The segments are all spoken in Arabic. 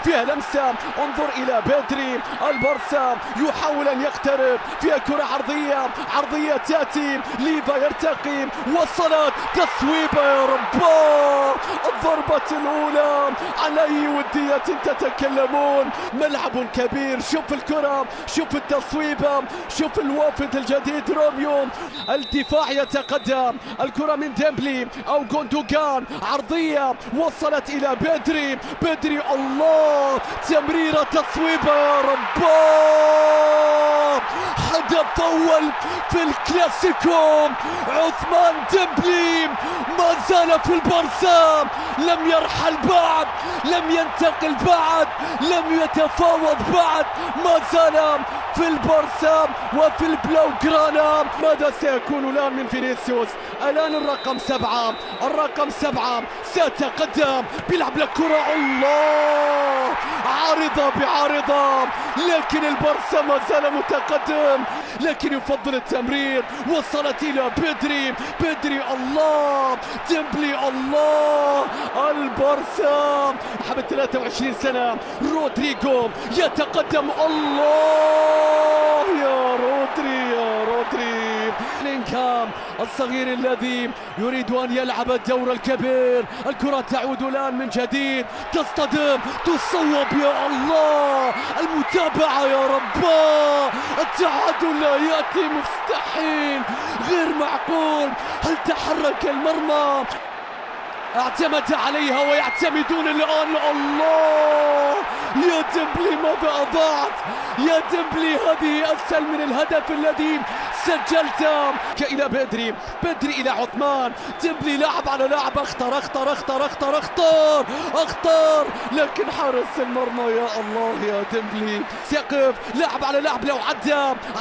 فيها لمسة، انظر إلى بيدري. البارسا يحاول أن يقترب، فيها كرة عرضية تأتي، ليفا يرتقي، وصلت، تصويبة يا رب. الضربة الأولى، على أي ودية تتكلمون؟ ملعب كبير، شوف الكرة، شوف التصويبة، شوف الوافد الجديد روميو. الدفاع يتقدم، الكرة من ديمبلي أو غوندوغان، عرضية وصلت إلى بيدري الله، تمريرة، تصويبة يا رب. هدف أول في الكلاسيكو، عثمان ديمبلي ما زال في البارسا، لم يرحل بعد، لم ينتقل بعد، لم يتفاوض بعد، ما زال في البارسا وفي البلاوغرانا. ماذا سيكون الآن من فينيسيوس؟ الآن الرقم سبعة سيتقدم، بيلعب لك كرة، الله، عارضة بعارضة، لكن البارسا ما زال متقدم، لكن يفضل التمرير، وصلت إلى بيدري الله، ديمبلي الله. البارسا حبة 23 سنة، رودريجو يتقدم، الله يا رودري لينكام الصغير الذي يريد أن يلعب الدور الكبير. الكرة تعود الآن من جديد، تصطدم، تصوب، يا الله، المتابعة يا رب. التعادل لا يأتي، مستحيل، غير معقول. هل تحرك المرمى؟ اعتمد عليها ويعتمدون الآن، الله يا ديمبلي، ماذا أضاعت يا ديمبلي؟ هذه أسهل من الهدف الذي سجلته. إلى بيدري إلى عثمان، ديمبلي لاعب على لاعب، اختار، لكن حارس المرمى، يا الله يا ديمبلي، سيقف، لاعب على لاعب، لو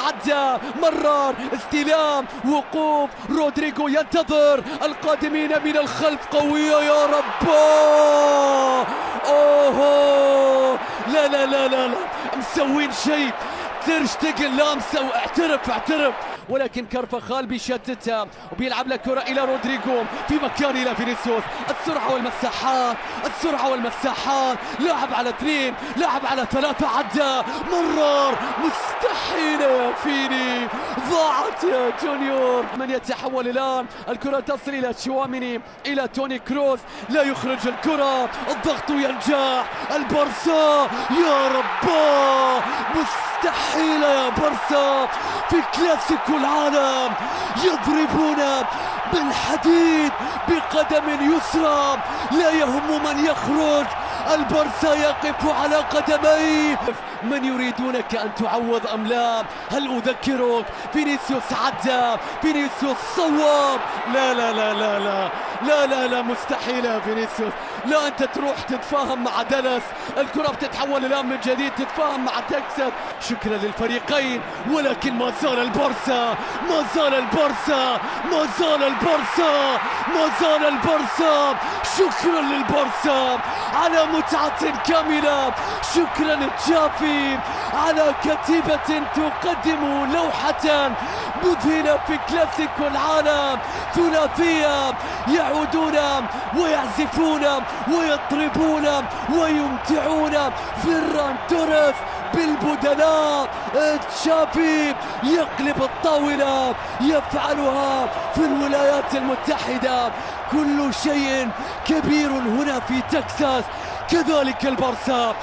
عدى مرر، استلام، وقوف، رودريجو ينتظر، القادمين من الخلف قوية يا رب. اوه، لا مسوين شيء، تير شتيجن، لا مسوي، اعترف، ولكن كارفاخال بيشتتها وبيلعب لك كرة إلى رودريجو، في مكان إلى فينيسيوس، السرعة والمساحات، لاعب على 2، لاعب على 3، عدى، مرر، مستحيل يا فيني، ضاعت يا جونيور. من يتحول الآن؟ الكرة تصل إلى تشواميني، إلى توني كروس، لا يخرج الكرة، الضغط ينجح، البارسا يا رب، مستحيل يا بارسا في كلاسيكو العالم، يضربون بالحديد بقدم يسرى، لا يهم من يخرج، البارسا يقف على قدميه. من يريدونك أن تعوض أم لا؟ هل أذكرك؟ فينيسيوس عدى، فينيسيوس صوب، لا مستحيل يا فينيسيوس، لا أنت تروح تتفاهم مع دالاس، الكرة بتتحول الآن من جديد، تتفاهم مع تكساس. شكرا للفريقين، ولكن ما زال البارسا، شكرا للبارسا على متعة كاملة، شكرا تشافي على كتيبة تقدم لوحة مذهلة في كلاسيكو العالم، ثلاثية يعودون ويعزفون ويطربون ويمتعون. فيران توريس بالبدلاء، تشافي يقلب الطاولة، يفعلها في الولايات المتحدة، كل شيء كبير هنا في تكساس، كذلك البارسا،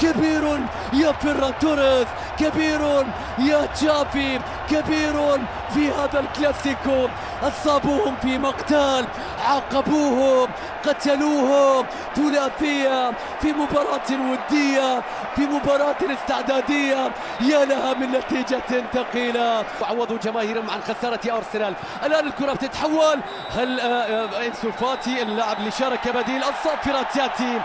كبير يا فيران توريس، كبير يا تشافي، كبير في هذا الكلاسيكو. أصابوهم في مقتل، عاقبوهم، قتلوهم، ثلاثية في مباراة ودية، في مباراة استعدادية، يا لها من نتيجة ثقيلة. عوضوا جماهيرهم عن خسارة أرسنال. الآن الكرة بتتحول، هل إنسو فاتي اللاعب اللي شارك بديل؟ الصافرة تأتي،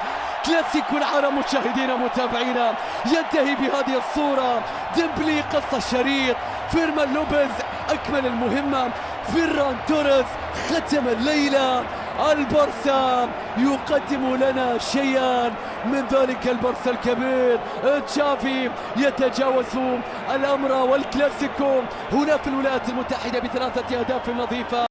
كلاسيكو العالم مشاهدينا متابعينا ينتهي بهذه الصورة. ديمبلي قص الشريط، فيرمان لوبيز أكمل المهمة، فيران توريس ختم الليلة. البارسا يقدم لنا شيئا من ذلك البارسا الكبير. تشافي يتجاوز الأمر، والكلاسيكو هنا في الولايات المتحدة ب3 أهداف نظيفة.